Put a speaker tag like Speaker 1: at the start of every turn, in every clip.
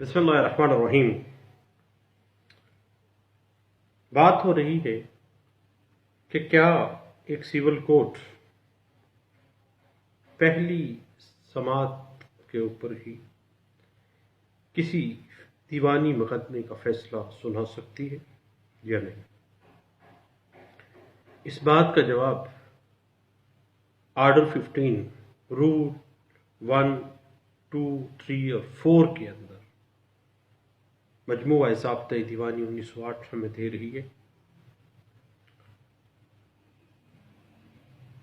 Speaker 1: بسم اللہ الرحمن الرحیم۔ بات ہو رہی ہے کہ کیا ایک سول کورٹ پہلی سماعت کے اوپر ہی کسی دیوانی مقدمے کا فیصلہ سنا سکتی ہے یا نہیں۔ اس بات کا جواب آرڈر 15 رول 1، 2، 3 اور 4 کے اندر مجموعہ ضابطۂ دیوانی 1908 ہمیں دے رہی ہے۔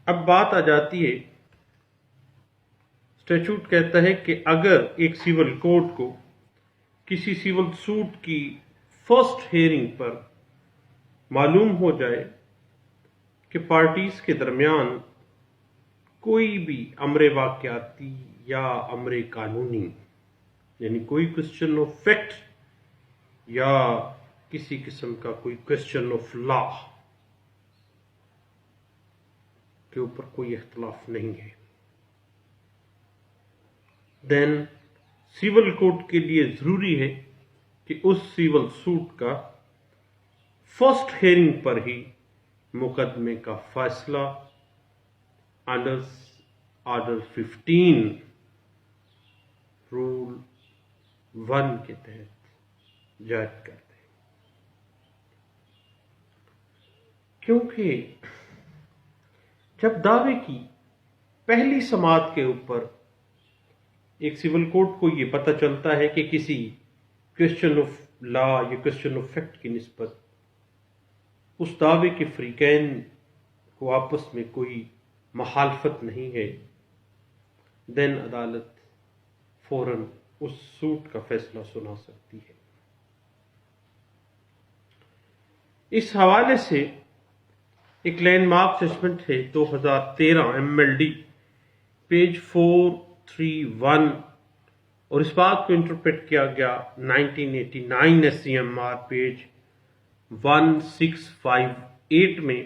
Speaker 1: اب بات آ جاتی ہے، اسٹیچوٹ کہتا ہے کہ اگر ایک سول کورٹ کو کسی سول سوٹ کی فرسٹ ہیئرنگ پر معلوم ہو جائے کہ پارٹیز کے درمیان کوئی بھی امر واقعاتی یا امر قانونی، یعنی کوئی کوسچن آف فیکٹ یا کسی قسم کا کوئی کوسچن آف لا کے اوپر کوئی اختلاف نہیں ہے، دین سول کورٹ کے لیے ضروری ہے کہ اس سول سوٹ کا فرسٹ ہیئرنگ پر ہی مقدمے کا فیصلہ انڈر آرڈر 15 رول 1 کے تحت جائز کر دیں، کیونکہ جب دعوے کی پہلی سماعت کے اوپر ایک سول کورٹ کو یہ پتہ چلتا ہے کہ کسی کوسچن آف لا یا کوسچن آف فیکٹ کی نسبت اس دعوے کے فریقین کو آپس میں کوئی مخالفت نہیں ہے، دین عدالت فوراً اس سوٹ کا فیصلہ سنا سکتی ہے۔ اس حوالے سے ایک لینڈ مارک ججمنٹ ہے 2013 MLD پیج 431، اور اس بات کو انٹرپریٹ کیا گیا 1989 SCMR پیج 1658 میں،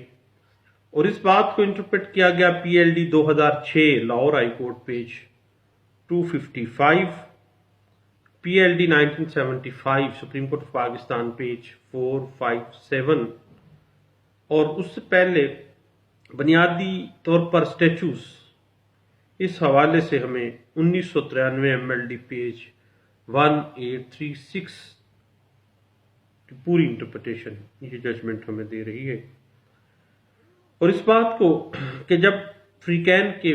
Speaker 1: اور اس بات کو انٹرپریٹ کیا گیا PLD 2006 Lahore high court page 255، PLD 1975 supreme court of Pakistan page 457، اور اس سے پہلے بنیادی طور پر اسٹیچوز اس حوالے سے ہمیں 1993 MLD پیج 1836 کی پوری انٹرپریٹیشن یہ ججمنٹ ہمیں دے رہی ہے، اور اس بات کو کہ جب فریقین کے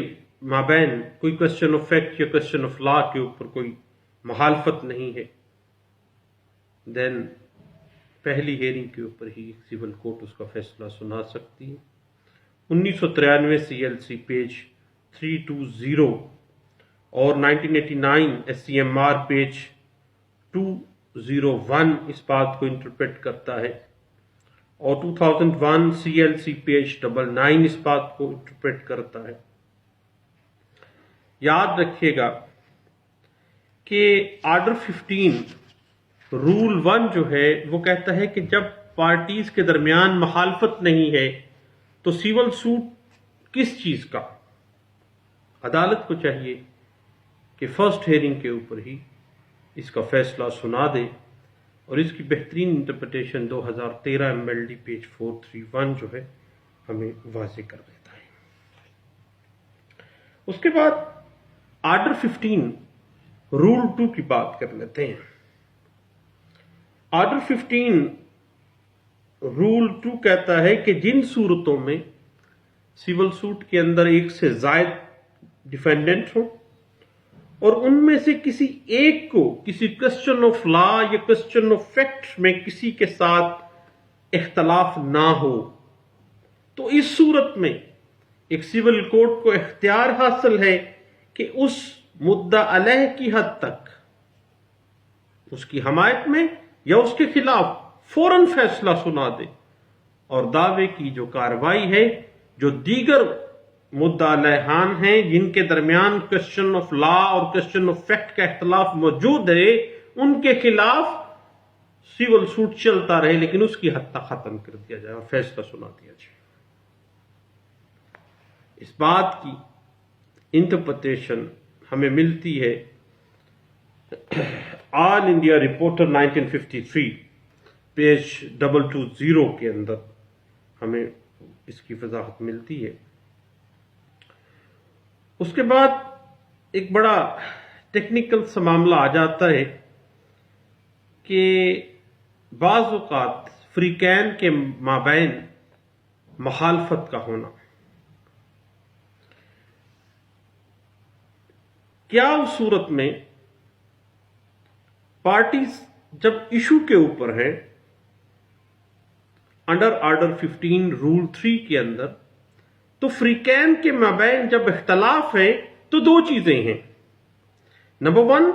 Speaker 1: مابین کوئی کوسچن آف فیکٹ یا کوسچن آف لا کے اوپر کوئی مخالفت نہیں ہے، دین پہلی ہیئرنگ کے اوپر ہی سول کورٹ اس کا فیصلہ سنا سکتی ہے۔ 1993 CLC پیج 320 اور 1989 SCMR پیج 201 اس بات کو انٹرپریٹ کرتا ہے، اور 2001 CLC پیج 99 اس بات کو انٹرپریٹ کرتا ہے۔ یاد رکھیے گا کہ آرڈر 15 رول 1 جو ہے وہ کہتا ہے کہ جب پارٹیز کے درمیان مخالفت نہیں ہے تو سول سوٹ کس چیز کا، عدالت کو چاہیے کہ فرسٹ ہیئرنگ کے اوپر ہی اس کا فیصلہ سنا دے، اور اس کی بہترین انٹرپریٹیشن 2013 MLD پیج 431 جو ہے ہمیں واضح کر دیتا ہے۔ اس کے بعد آرڈر 15 رول 2 کی بات کر لیتے ہیں۔ آرڈر 15 رول 2 کہتا ہے کہ جن صورتوں میں سول سوٹ کے اندر ایک سے زائد ڈیفینڈنٹ ہوں اور ان میں سے کسی ایک کو کسی کوسچن آف لا یا کوسچن آف فیکٹ میں کسی کے ساتھ اختلاف نہ ہو، تو اس صورت میں ایک سول کورٹ کو اختیار حاصل ہے کہ اس مدعا علیہ کی حد تک اس کی حمایت میں یا اس کے خلاف فوراً فیصلہ سنا دے، اور دعوے کی جو کارروائی ہے جو دیگر مدعا علیہان ہیں جن کے درمیان کوسچن آف لا اور کوسچن آف فیکٹ کا اختلاف موجود ہے، ان کے خلاف سول سوٹ چلتا رہے لیکن اس کی حد تک ختم کر دیا جائے اور فیصلہ سنا دیا جائے۔ اس بات کی انٹرپریٹیشن ہمیں ملتی ہے آل انڈیا رپورٹر 1953 پیج 220 کے اندر ہمیں اس کی وضاحت ملتی ہے. اس کے بعد ایک بڑا ٹیکنیکل سا معاملہ آ جاتا ہے کہ بعض اوقات فریقین کے مابین مخالفت کا ہونا. کیا اس صورت میں پارٹیز جب ایشو کے اوپر ہیں انڈر آرڈر 15 رول 3 کے اندر، تو فریقین کے مابین جب اختلاف ہے تو دو چیزیں ہیں. نمبر 1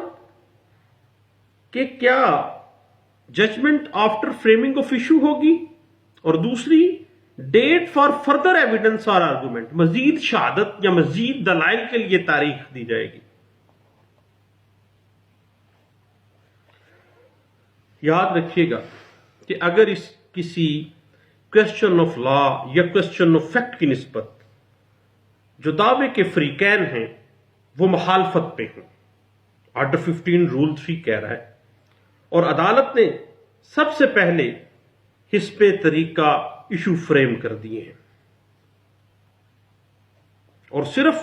Speaker 1: کہ کیا judgment after framing of issue ہوگی، اور دوسری ڈیٹ فار فردر ایویڈنس اور آرگومنٹ، مزید شہادت یا مزید دلائل کے لیے تاریخ دی جائے گی. یاد رکھیے گا کہ اگر اس کسی کوشچن آف لا یا کوشچن آف فیکٹ کی نسبت جو دعوے کے فریقین ہیں وہ مخالفت پہ ہیں، آرڈر 15 رول 3 کہہ رہا ہے، اور عدالت نے سب سے پہلے حسب طریقہ ایشو فریم کر دیے ہیں، اور صرف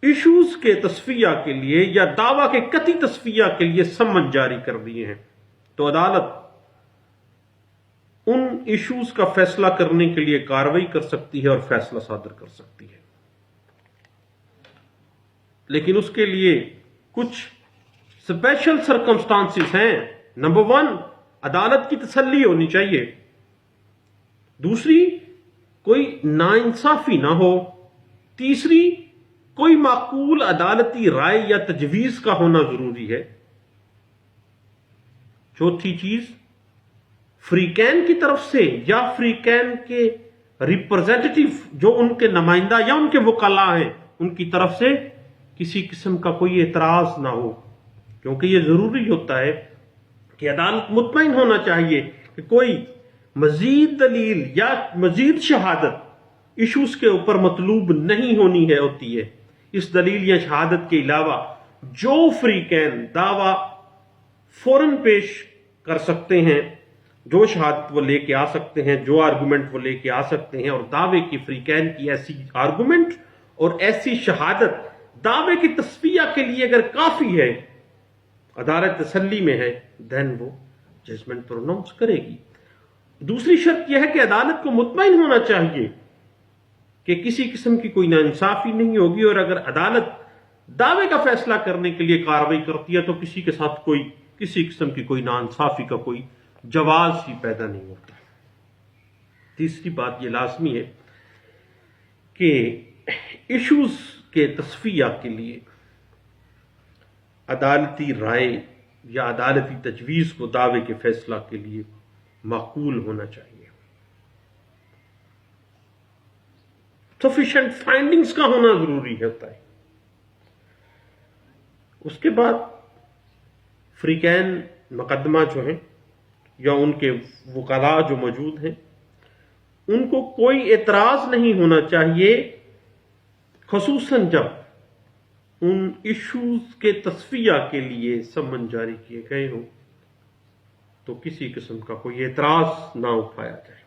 Speaker 1: ایشوز کے تصفیہ کے لیے یا دعویٰ کے قطعی تصفیہ کے لیے سمن جاری کر دیے ہیں، تو عدالت ان ایشوز کا فیصلہ کرنے کے لیے کارروائی کر سکتی ہے اور فیصلہ صادر کر سکتی ہے. لیکن اس کے لیے کچھ اسپیشل سرکمسٹانسز ہیں. نمبر 1 عدالت کی تسلی ہونی چاہیے، دوسری کوئی ناانصافی نہ ہو، تیسری کوئی معقول عدالتی رائے یا تجویز کا ہونا ضروری ہے، چوتھی چیز فریقین کی طرف سے یا فریقین کے ریپرزینٹیٹیو جو ان کے نمائندہ یا ان کے وکلاء ہیں ان کی طرف سے کسی قسم کا کوئی اعتراض نہ ہو، کیونکہ یہ ضروری ہوتا ہے کہ عدالت مطمئن ہونا چاہیے کہ کوئی مزید دلیل یا مزید شہادت ایشوز کے اوپر مطلوب نہیں ہونی ہے ہوتی ہے. اس دلیل یا شہادت کے علاوہ جو فریقین دعویٰ فوراً پیش کر سکتے ہیں، جو شہادت وہ لے کے آ سکتے ہیں، جو آرگومنٹ وہ لے کے آ سکتے ہیں، اور دعوے کی فریقین کی ایسی آرگومنٹ اور ایسی شہادت دعوے کی تصفیہ کے لیے اگر کافی ہے، عدالت تسلی میں ہے، دین وہ ججمنٹ پروناؤنس کرے گی. دوسری شرط یہ ہے کہ عدالت کو مطمئن ہونا چاہیے کہ کسی قسم کی کوئی ناانصافی نہیں ہوگی، اور اگر عدالت دعوے کا فیصلہ کرنے کے لیے کارروائی کرتی ہے تو کسی کے ساتھ کسی قسم کی کوئی ناانصافی کا کوئی جواز ہی پیدا نہیں ہوتا. تیسری بات یہ لازمی ہے کہ ایشوز کے تصفیہ کے لیے عدالتی رائے یا عدالتی تجویز کو دعوے کے فیصلہ کے لیے معقول ہونا چاہیے. سفیشینٹ فائنڈنگز کا ہونا ضروری ہوتا ہے. اس کے بعد فریقین مقدمہ جو ہیں یا ان کے وکلاء جو موجود ہیں ان کو کوئی اعتراض نہیں ہونا چاہیے، خصوصاً جب ان ایشوز کے تصفیہ کے لیے سمن جاری کیے گئے ہوں تو کسی قسم کا کوئی اعتراض نہ اٹھایا جائے.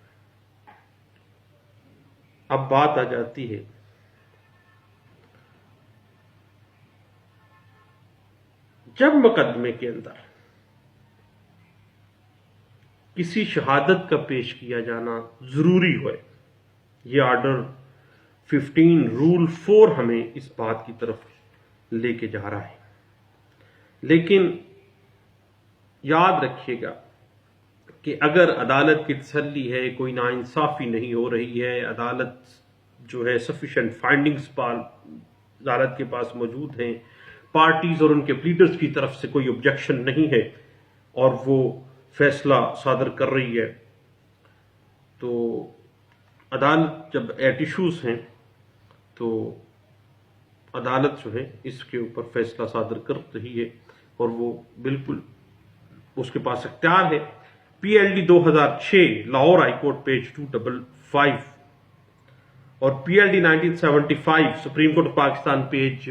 Speaker 1: اب بات آ جاتی ہے جب مقدمے کے اندر کسی شہادت کا پیش کیا جانا ضروری ہوئے. یہ آرڈر 15 رول 4 ہمیں اس بات کی طرف لے کے جا رہا ہے. لیکن یاد رکھیے گا کہ اگر عدالت کی تسلی ہے، کوئی ناانصافی نہیں ہو رہی ہے، عدالت جو ہے سفیشینٹ فائنڈنگز عدالت کے پاس موجود ہیں، پارٹیز اور ان کے پلیڈرز کی طرف سے کوئی آبجیکشن نہیں ہے اور وہ فیصلہ صادر کر رہی ہے، تو عدالت جب ایٹ ایشوز ہیں تو عدالت جو ہے اس کے اوپر فیصلہ صادر کر رہی ہے اور وہ بالکل اس کے پاس اختیار ہے. P L D 2006 Lahore high court page 255 اور P L D 1975 supreme court of Pakistan page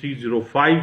Speaker 1: 305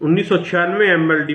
Speaker 1: 1996 MLD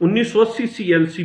Speaker 1: 1980 CLC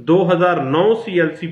Speaker 1: 2009 CLC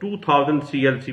Speaker 1: 2000 CLC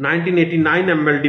Speaker 1: 1989 MLD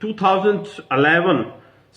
Speaker 1: 2011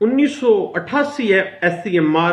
Speaker 1: 1988 SCMR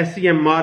Speaker 1: SCMR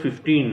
Speaker 1: 15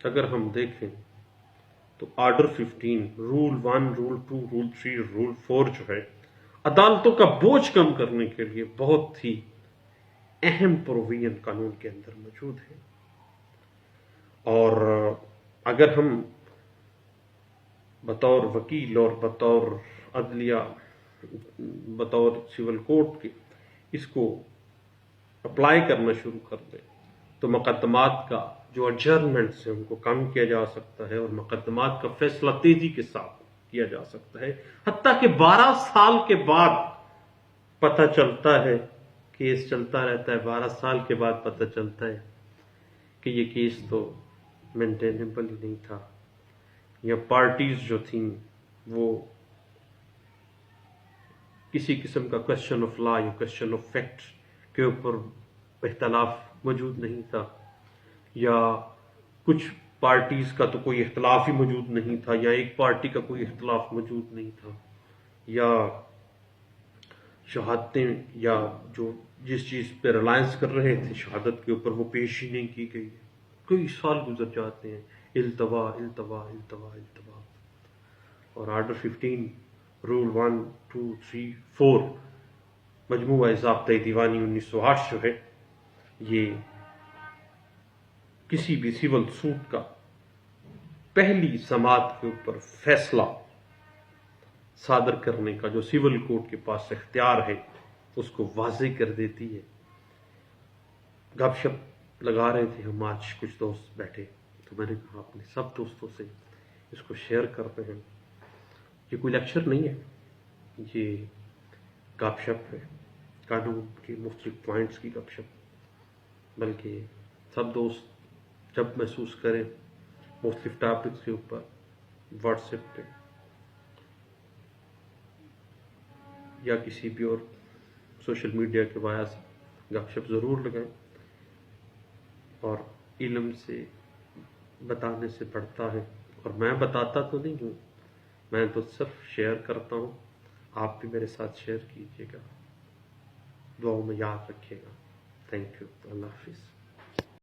Speaker 1: اگر ہم دیکھیں تو order 15 rule 1 rule 2 rule 3 rule 4 جو ہے عدالتوں کا بوجھ کم کرنے کے لیے بہت ہی اہم پروویژن قانون کے اندر موجود ہے. اور اگر ہم بطور وکیل اور بطور عدلیہ بطور سول کورٹ کے اس کو اپلائی کرنا شروع کر دیں تو مقدمات کا جو اڈجرنمنٹس ہیں ان کو کم کیا جا سکتا ہے اور مقدمات کا فیصلہ تیزی کے ساتھ کیا جا سکتا ہے. حتیٰ کہ 12 سال کے بعد پتہ چلتا ہے، کیس چلتا رہتا ہے، 12 سال کے بعد پتہ چلتا ہے کہ یہ کیس تو مینٹینیبل ہی نہیں تھا، یا پارٹیز جو تھیں وہ کسی قسم کا کوشچن آف لا یا کوشچن آف فیکٹ کے اوپر اختلاف موجود نہیں تھا، یا کچھ پارٹیز کا تو کوئی اختلاف ہی موجود نہیں تھا، یا ایک پارٹی کا کوئی اختلاف موجود نہیں تھا، یا شہادتیں یا جو جس چیز پہ ریلائنس کر رہے تھے شہادت کے اوپر وہ پیش ہی نہیں کی گئی. کئی سال گزر جاتے ہیں، التوا التوا التوا التوا. اور آرڈر 15 رول 1 2 3 4 مجموعہ ضابطۂ دیوانی 1908 جو ہے یہ کسی بھی سول سوٹ کا پہلی سماعت کے اوپر فیصلہ صادر کرنے کا جو سول کورٹ کے پاس اختیار ہے اس کو واضح کر دیتی ہے. گپ شپ لگا رہے تھے ہم آج کچھ دوست بیٹھے تو میں نے کہا اپنے سب دوستوں سے اس کو شیئر کرتے ہیں. یہ کوئی لیکچر نہیں ہے، یہ گپ شپ ہے، قانون کے مختلف پوائنٹس کی گپ شپ، بلکہ سب دوست جب محسوس کریں مختلف ٹاپکس کے اوپر واٹس ایپ پہ یا کسی بھی اور سوشل میڈیا کے وجہ سے گپ شپ ضرور لگائیں. اور علم سے بتانے سے بڑھتا ہے، اور میں بتاتا تو نہیں ہوں، میں تو صرف شیئر کرتا ہوں. آپ بھی میرے ساتھ شیئر کیجیے گا، دعاؤں میں یاد رکھیے گا. Thank you. اللہ حافظ.